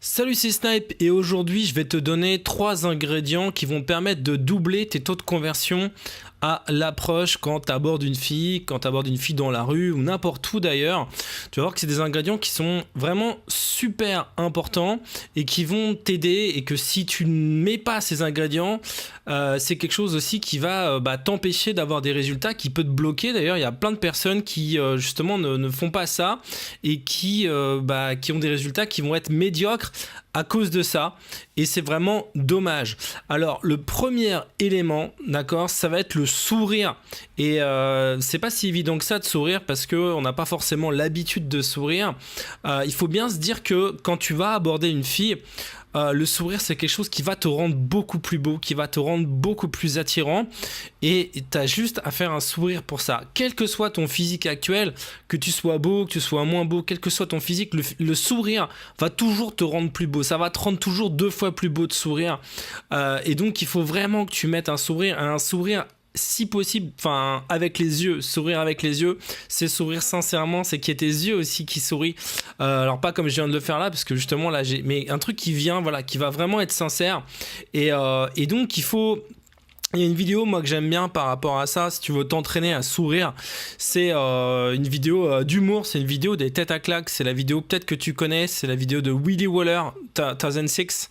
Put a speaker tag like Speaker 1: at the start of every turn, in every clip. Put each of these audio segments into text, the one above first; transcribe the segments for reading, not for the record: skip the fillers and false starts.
Speaker 1: Salut, c'est Snipe et aujourd'hui je vais te donner 3 ingrédients qui vont permettre de doubler tes taux de conversion à l'approche quand tu abordes une fille, dans la rue ou n'importe où d'ailleurs. Tu vas voir que c'est des ingrédients qui sont vraiment super importants et qui vont t'aider, et que si tu ne mets pas ces ingrédients, c'est quelque chose aussi qui va t'empêcher d'avoir des résultats, qui peut te bloquer. D'ailleurs, il y a plein de personnes qui justement ne font pas ça et qui ont des résultats qui vont être médiocres à cause de ça, et c'est vraiment dommage. Alors le premier élément, d'accord, ça va être le sourire, et c'est pas si évident que ça de sourire parce qu'on n'a pas forcément l'habitude de sourire. Il faut bien se dire que quand tu vas aborder une fille, le sourire c'est quelque chose qui va te rendre beaucoup plus beau, qui va te rendre beaucoup plus attirant, et tu as juste à faire un sourire pour ça. Quel que soit ton physique actuel, que tu sois beau, que tu sois moins beau, quel que soit ton physique, le sourire va toujours te rendre plus beau, ça va te rendre toujours 2 fois plus beau de sourire, et donc il faut vraiment que tu mettes un sourire si possible, enfin avec les yeux, sourire avec les yeux, c'est sourire sincèrement, c'est qu'il y ait tes yeux aussi qui sourient, alors pas comme je viens de le faire là, parce que justement là mais un truc qui vient, voilà, qui va vraiment être sincère, et donc il y a une vidéo moi que j'aime bien par rapport à ça, si tu veux t'entraîner à sourire. C'est une vidéo d'humour, c'est une vidéo des têtes à claques, c'est la vidéo peut-être que tu connais, c'est la vidéo de Willy Waller, 2006.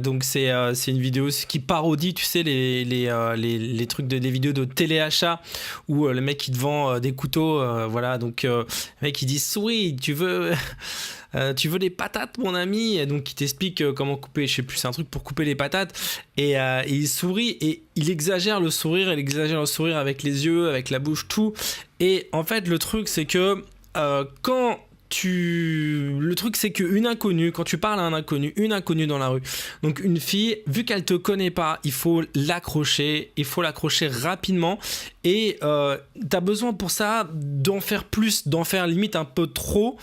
Speaker 1: Donc c'est une vidéo qui parodie, tu sais, les trucs les vidéos de téléachat où le mec il te vend des couteaux, voilà, donc le mec il dit souris, tu veux des patates mon ami, et donc il t'explique comment couper, je sais plus, c'est un truc pour couper les patates, et il sourit et il exagère le sourire avec les yeux, avec la bouche, tout. Et en fait le truc c'est que qu'une inconnue, quand tu parles à une inconnue dans la rue, donc une fille, vu qu'elle te connaît pas, il faut l'accrocher rapidement, et t'as besoin pour ça d'en faire plus, d'en faire limite un peu trop,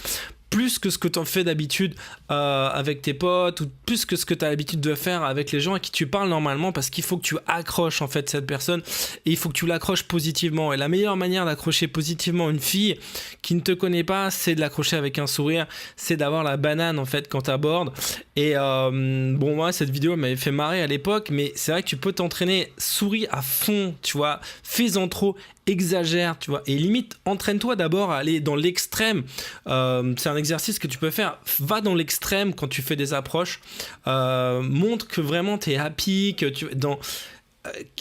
Speaker 1: plus que ce que tu en fais d'habitude avec tes potes, ou plus que ce que tu as l'habitude de faire avec les gens à qui tu parles normalement, parce qu'il faut que tu accroches en fait cette personne, et il faut que tu l'accroches positivement. Et la meilleure manière d'accrocher positivement une fille qui ne te connaît pas, c'est de l'accrocher avec un sourire, c'est d'avoir la banane en fait quand tu abordes. Et bon, moi cette vidéo m'avait fait marrer à l'époque, mais c'est vrai que tu peux t'entraîner, souris à fond, tu vois, fais-en trop, exagère, tu vois, et limite entraîne-toi d'abord à aller dans l'extrême. C'est un exercice que tu peux faire, va dans l'extrême quand tu fais des approches, montre que vraiment t'es happy, que tu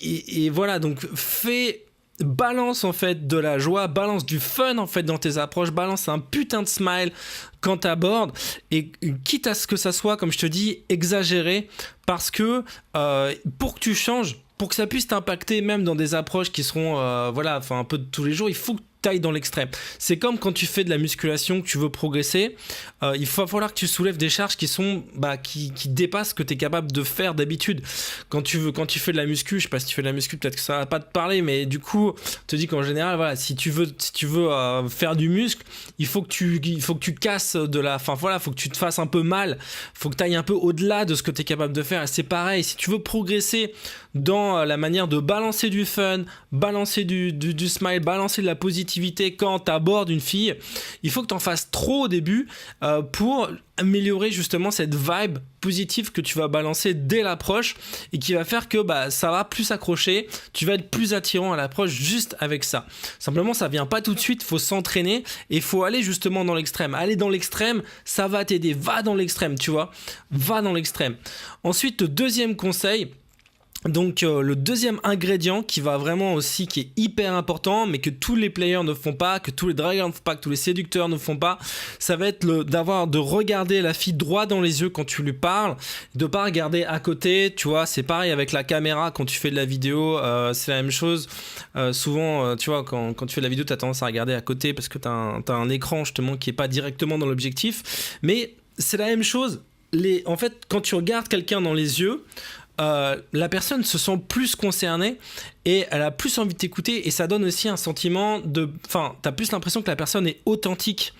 Speaker 1: et voilà, donc balance en fait de la joie, balance du fun en fait dans tes approches, balance un putain de smile quand t'abordes, et quitte à ce que ça soit, comme je te dis, exagéré, parce que pour que tu changes, pour que ça puisse t'impacter même dans des approches qui seront un peu de tous les jours, il faut que tu ailles dans l'extrême. C'est comme quand tu fais de la musculation, que tu veux progresser, il va falloir que tu soulèves des charges qui sont qui dépassent ce que tu es capable de faire d'habitude. Quand tu fais de la muscu, je sais pas si tu fais de la muscu, peut-être que ça va pas te parler, mais du coup, je te dis qu'en général, voilà, si tu veux faire du muscle, il faut que tu casses faut que tu te fasses un peu mal, faut que tu ailles un peu au-delà de ce que tu es capable de faire. Et c'est pareil, si tu veux progresser dans la manière de balancer du fun, balancer du smile, balancer de la positivité quand tu abordes une fille, il faut que tu en fasses trop au début pour améliorer justement cette vibe positive que tu vas balancer dès l'approche, et qui va faire que ça va plus accrocher, tu vas être plus attirant à l'approche juste avec ça. Simplement, ça vient pas tout de suite, faut s'entraîner, et il faut aller justement dans l'extrême. Aller dans l'extrême, ça va t'aider, va dans l'extrême, tu vois, va dans l'extrême. Ensuite, le deuxième conseil, donc le deuxième ingrédient qui est hyper important, mais que tous les players ne font pas, que tous les dragueurs ne font pas, que tous les séducteurs ne font pas, ça va être de regarder la fille droit dans les yeux quand tu lui parles, de pas regarder à côté, tu vois. C'est pareil avec la caméra quand tu fais de la vidéo, c'est la même chose. Souvent, tu vois, quand tu fais de la vidéo, t'as tendance à regarder à côté parce que t'as un écran justement qui est pas directement dans l'objectif, mais c'est la même chose. En fait, quand tu regardes quelqu'un dans les yeux, la personne se sent plus concernée, et elle a plus envie de t'écouter, et ça donne aussi un sentiment de... Enfin, t'as plus l'impression que la personne est authentique.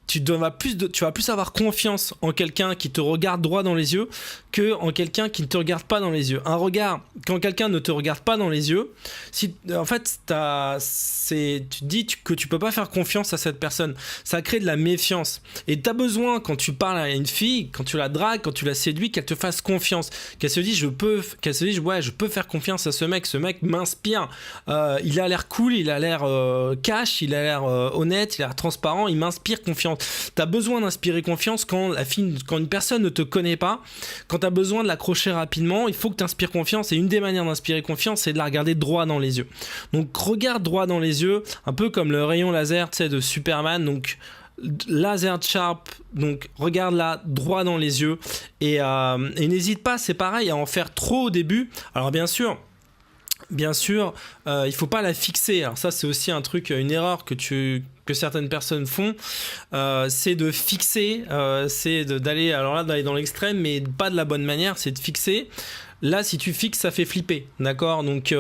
Speaker 1: Tu vas plus avoir confiance en quelqu'un qui te regarde droit dans les yeux que en quelqu'un qui ne te regarde pas dans les yeux. Un regard, quand quelqu'un ne te regarde pas dans les yeux, en fait, tu te dis que tu peux pas faire confiance à cette personne. Ça crée de la méfiance. Et tu as besoin, quand tu parles à une fille, quand tu la dragues, quand tu la séduis, qu'elle te fasse confiance. Qu'elle se dise, ouais, je peux faire confiance à ce mec m'inspire. Il a l'air cool, il a l'air cash, il a l'air honnête, il a l'air transparent, il m'inspire confiance. T'as besoin d'inspirer confiance quand une personne ne te connaît pas, quand t'as besoin de l'accrocher rapidement, il faut que t'inspires confiance, et une des manières d'inspirer confiance, c'est de la regarder droit dans les yeux. Donc regarde droit dans les yeux, un peu comme le rayon laser, tu sais, de Superman, donc laser sharp, donc regarde-la droit dans les yeux, et n'hésite pas, c'est pareil, à en faire trop au début. Alors bien sûr, il faut pas la fixer. Alors ça, c'est aussi un truc, une erreur que certaines personnes font, c'est de fixer, d'aller dans l'extrême, mais pas de la bonne manière, c'est de fixer. Là, si tu fixes, ça fait flipper, d'accord ? Donc,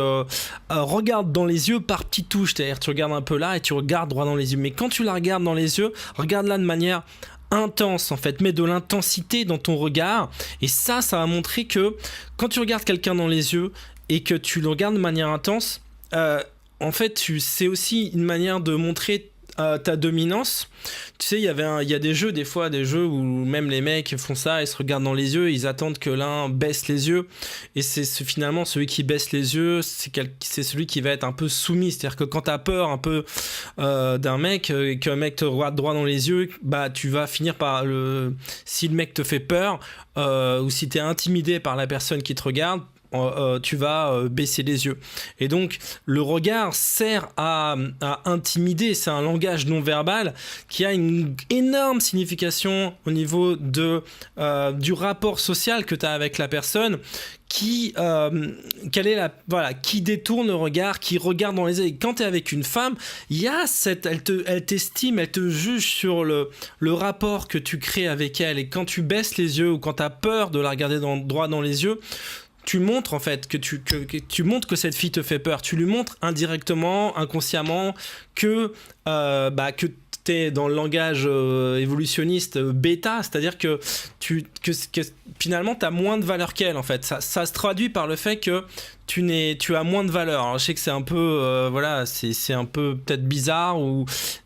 Speaker 1: regarde dans les yeux par petites touches, c'est-à-dire tu regardes un peu là et tu regardes droit dans les yeux. Mais quand tu la regardes dans les yeux, regarde-la de manière intense, en fait, mets de l'intensité dans ton regard, et ça va montrer que quand tu regardes quelqu'un dans les yeux et que tu le regardes de manière intense, en fait, c'est aussi une manière de montrer ta dominance. Tu sais, il y a des jeux où même les mecs font ça, ils se regardent dans les yeux, ils attendent que l'un baisse les yeux, et finalement celui qui baisse les yeux, c'est celui qui va être un peu soumis. C'est-à-dire que quand t'as peur un peu d'un mec, et qu'un mec te regarde droit dans les yeux, bah tu vas finir par si le mec te fait peur, ou si t'es intimidé par la personne qui te regarde, tu vas baisser les yeux. Et donc le regard sert à intimider. C'est un langage non verbal qui a une énorme signification au niveau du rapport social que tu as avec la personne, qui détourne le regard, qui regarde dans les yeux. Et quand tu es avec une femme, il y a elle t'estime, elle te juge sur le rapport que tu crées avec elle. Et quand tu baisses les yeux, ou quand tu as peur de la regarder droit dans les yeux, tu montres en fait que tu montres que cette fille te fait peur. Tu lui montres indirectement, inconsciemment, que t'es dans le langage évolutionniste bêta, c'est-à-dire que finalement t'as moins de valeur qu'elle, en fait. Ça se traduit par le fait que tu as moins de valeur. Alors, je sais que c'est un peu c'est un peu peut-être bizarre,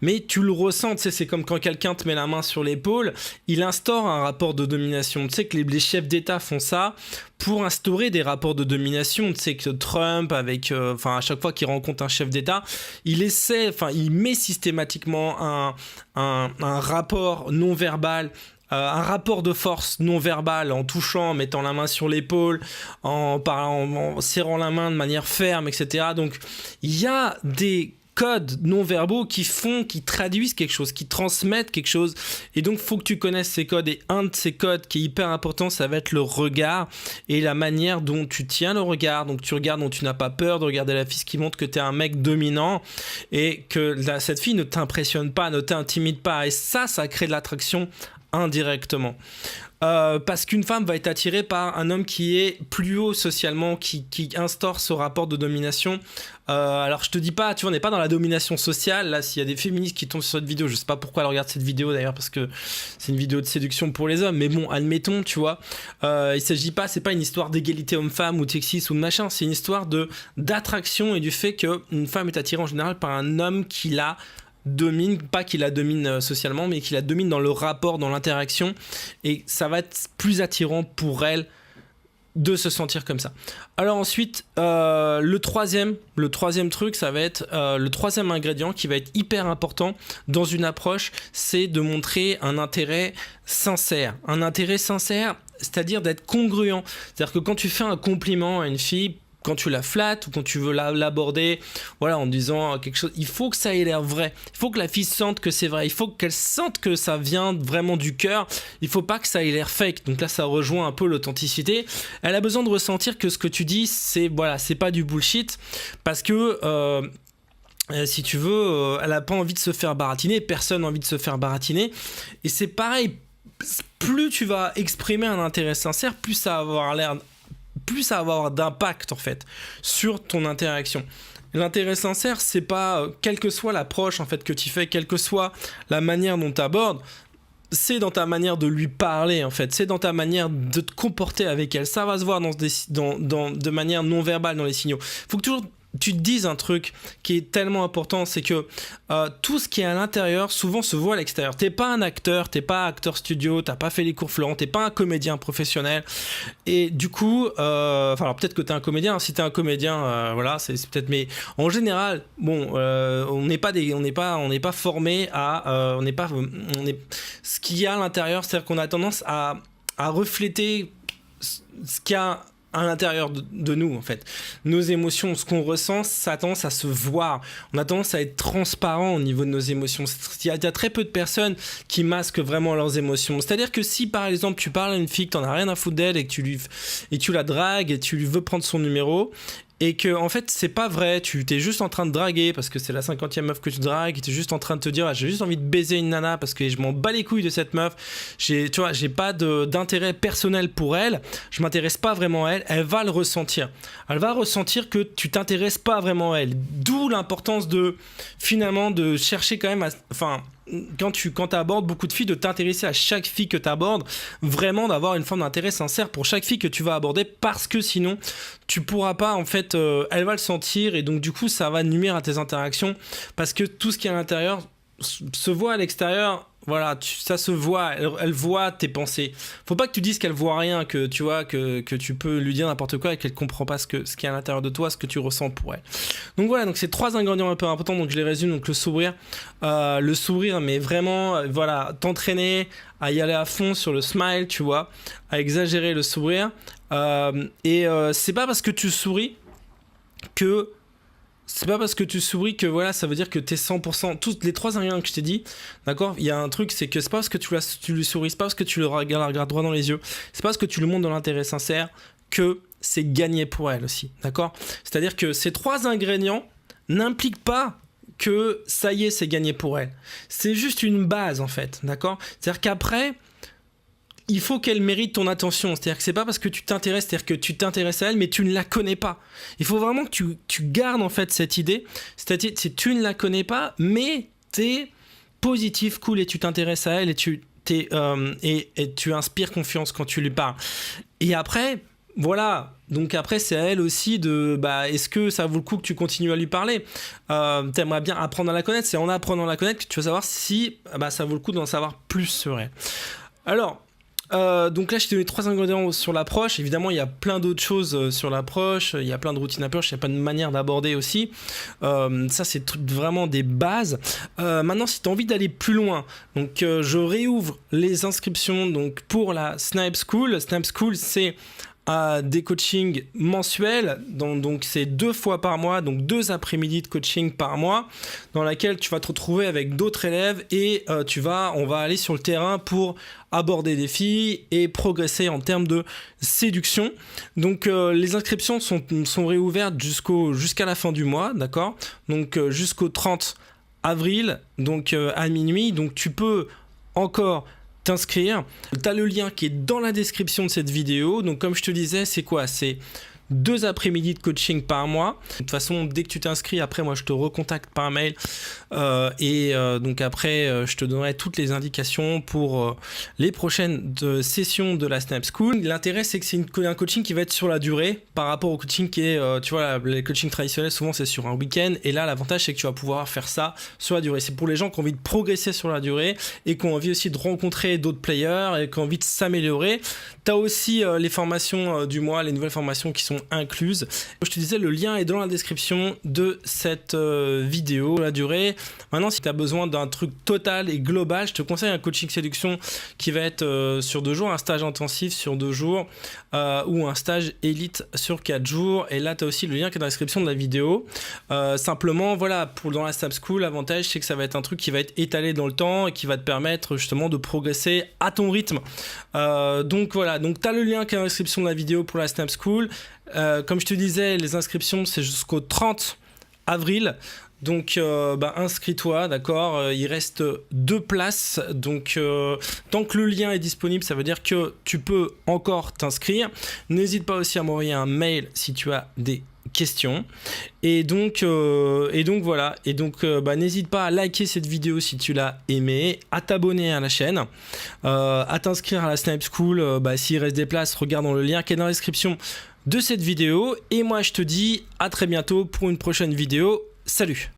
Speaker 1: mais tu le ressens. Tu sais, c'est comme quand quelqu'un te met la main sur l'épaule, il instaure un rapport de domination. Tu sais que les chefs d'État font ça pour instaurer des rapports de domination. Tu sais que Trump, à chaque fois qu'il rencontre un chef d'État, il met systématiquement un rapport non verbal, un rapport de force non verbal, en touchant, en mettant la main sur l'épaule, en serrant la main de manière ferme, etc. Donc il y a des codes non verbaux qui traduisent quelque chose, qui transmettent quelque chose, et donc faut que tu connaisses ces codes. Et un de ces codes qui est hyper important, ça va être le regard et la manière dont tu tiens le regard. Donc tu regardes, dont tu n'as pas peur de regarder la fille, ce qui montre que tu es un mec dominant et que cette fille ne t'impressionne pas, ne t'intimide pas, et ça crée de l'attraction indirectement. Parce qu'une femme va être attirée par un homme qui est plus haut socialement, qui instaure ce rapport de domination. Alors je te dis pas, tu vois, on n'est pas dans la domination sociale. Là, s'il y a des féministes qui tombent sur cette vidéo, je sais pas pourquoi elles regardent cette vidéo d'ailleurs, parce que c'est une vidéo de séduction pour les hommes, mais bon, admettons, tu vois, il s'agit pas, c'est pas une histoire d'égalité homme-femme ou de sexisme ou de machin, c'est une histoire d'attraction et du fait qu'une femme est attirée en général par un homme qui la domine, pas qu'il la domine socialement, mais qu'il la domine dans le rapport, dans l'interaction, et ça va être plus attirant pour elle de se sentir comme ça. Alors ensuite, le troisième truc, ça va être le troisième ingrédient qui va être hyper important dans une approche, c'est de montrer un intérêt sincère. Un intérêt sincère, c'est-à-dire d'être congruent. C'est-à-dire que quand tu fais un compliment à une fille, quand tu la flattes ou quand tu veux l'aborder, voilà, en disant quelque chose, il faut que ça ait l'air vrai. Il faut que la fille sente que c'est vrai. Il faut qu'elle sente que ça vient vraiment du cœur. Il faut pas que ça ait l'air fake. Donc là, ça rejoint un peu l'authenticité. Elle a besoin de ressentir que ce que tu dis, c'est pas du bullshit, parce que si tu veux, elle a pas envie de se faire baratiner. Personne n'a envie de se faire baratiner. Et c'est pareil. Plus tu vas exprimer un intérêt sincère, plus ça va avoir l'air plus ça va avoir d'impact en fait sur ton interaction. L'intérêt sincère, c'est pas quelle que soit l'approche en fait que tu fais, quelle que soit la manière dont tu abordes, c'est dans ta manière de lui parler en fait, c'est dans ta manière de te comporter avec elle. Ça va se voir de manière non verbale dans les signaux. Faut que toujours tu te dises un truc qui est tellement important, c'est que tout ce qui est à l'intérieur souvent se voit à l'extérieur. T'es pas un acteur, t'es pas acteur studio, t'as pas fait les cours Florent, t'es pas un comédien professionnel, et du coup alors peut-être que t'es un comédien, si t'es un comédien voilà, c'est peut-être, mais en général bon, on n'est pas formé à ce qu'il y a à l'intérieur, c'est-à-dire qu'on a tendance à refléter ce qu'il y a à l'intérieur de nous en fait. Nos émotions, ce qu'on ressent, ça a tendance à se voir. On a tendance à être transparent au niveau de nos émotions. Il y a très peu de personnes qui masquent vraiment leurs émotions. C'est-à-dire que si par exemple tu parles à une fille que t'en as rien à foutre d'elle et que tu la dragues et tu lui veux prendre son numéro, et que en fait c'est pas vrai, tu t'es juste en train de draguer parce que c'est la 50e meuf que tu dragues, et t'es juste en train de te dire ah, j'ai juste envie de baiser une nana parce que je m'en bats les couilles de cette meuf, j'ai pas d'intérêt personnel pour elle, je m'intéresse pas vraiment à elle, elle va le ressentir, elle va ressentir que tu t'intéresses pas vraiment à elle, d'où l'importance de finalement de chercher quand même quand tu abordes beaucoup de filles, de t'intéresser à chaque fille que tu abordes, vraiment d'avoir une forme d'intérêt sincère pour chaque fille que tu vas aborder, parce que sinon tu pourras pas en fait, elle va le sentir, et donc du coup ça va nuire à tes interactions, parce que tout ce qui est à l'intérieur se voit à l'extérieur. Voilà, ça se voit, elle voit tes pensées. Faut pas que tu dises qu'elle voit rien, que tu vois, que tu peux lui dire n'importe quoi et qu'elle comprend pas ce qui est à l'intérieur de toi, ce que tu ressens pour elle. Donc voilà, donc c'est 3 ingrédients un peu importants, donc je les résume. Donc le sourire, mais vraiment, voilà, t'entraîner à y aller à fond sur le smile, tu vois, à exagérer le sourire. C'est pas parce que tu souris que voilà, ça veut dire que t'es 100%, tous les 3 ingrédients que je t'ai dit, d'accord, il y a un truc, c'est que c'est pas parce que tu lui souris, c'est pas parce que tu le regardes droit dans les yeux, c'est pas parce que tu le montres dans l'intérêt sincère que c'est gagné pour elle aussi, d'accord. C'est-à-dire que ces 3 ingrédients n'impliquent pas que ça y est, c'est gagné pour elle. C'est juste une base en fait, d'accord. C'est-à-dire qu'après, il faut qu'elle mérite ton attention. C'est-à-dire que c'est pas parce que tu t'intéresses, c'est-à-dire que tu t'intéresses à elle, mais tu ne la connais pas. Il faut vraiment que tu gardes en fait cette idée. C'est-à-dire que tu ne la connais pas, mais t'es positif, cool, et tu t'intéresses à elle, et tu inspires confiance quand tu lui parles. Et après, voilà. Donc après, c'est à elle aussi de, est-ce que ça vaut le coup que tu continues à lui parler? T'aimerais bien apprendre à la connaître. C'est en apprenant à la connaître que tu vas savoir si ça vaut le coup d'en savoir plus sur elle. Alors, donc là je t'ai donné 3 ingrédients sur l'approche. Évidemment il y a plein d'autres choses sur l'approche, il y a plein de routines d'approche, il y a plein de manières d'aborder aussi, ça c'est vraiment des bases. Maintenant si tu as envie d'aller plus loin, donc je réouvre les inscriptions donc pour la Snipe School. Snipe School, c'est des coachings mensuels, donc c'est 2 fois par mois, donc 2 après-midi de coaching par mois, dans laquelle tu vas te retrouver avec d'autres élèves, et on va aller sur le terrain pour aborder des filles et progresser en termes de séduction. Donc les inscriptions sont réouvertes jusqu'à la fin du mois, d'accord, donc jusqu'au 30 avril, donc à minuit, donc tu peux encore t'inscrire. Tu as le lien qui est dans la description de cette vidéo. Donc comme je te disais, c'est quoi? C'est 2 après-midi de coaching par mois. De toute façon, dès que tu t'inscris, après moi je te recontacte par mail, donc après je te donnerai toutes les indications pour les prochaines sessions de la Snipe School. L'intérêt, c'est que c'est un coaching qui va être sur la durée par rapport au coaching qui est, tu vois, les coachings traditionnels souvent c'est sur un week-end, et là l'avantage c'est que tu vas pouvoir faire ça sur la durée. C'est pour les gens qui ont envie de progresser sur la durée et qui ont envie aussi de rencontrer d'autres players et qui ont envie de s'améliorer. Tu as aussi les formations du mois, les nouvelles formations qui sont incluses. Je te disais, le lien est dans la description de cette vidéo. La durée. Maintenant, si tu as besoin d'un truc total et global, je te conseille un coaching séduction qui va être sur 2 jours, un stage intensif sur 2 jours, ou un stage élite sur 4 jours. Et là, tu as aussi le lien qui est dans la description de la vidéo. Simplement, voilà, dans la Snipe School, l'avantage, c'est que ça va être un truc qui va être étalé dans le temps et qui va te permettre justement de progresser à ton rythme. Donc voilà, donc tu as le lien qui est dans la description de la vidéo pour la Snipe School. Comme je te disais, les inscriptions, c'est jusqu'au 30 avril. Donc inscris-toi, d'accord, il reste 2 places, donc tant que le lien est disponible, ça veut dire que tu peux encore t'inscrire. N'hésite pas aussi à m'envoyer un mail si tu as des questions. Et donc voilà, et donc n'hésite pas à liker cette vidéo si tu l'as aimé, à t'abonner à la chaîne, à t'inscrire à la Snipe School. S'il reste des places, regarde dans le lien qui est dans la description de cette vidéo. Et moi je te dis à très bientôt pour une prochaine vidéo. Salut!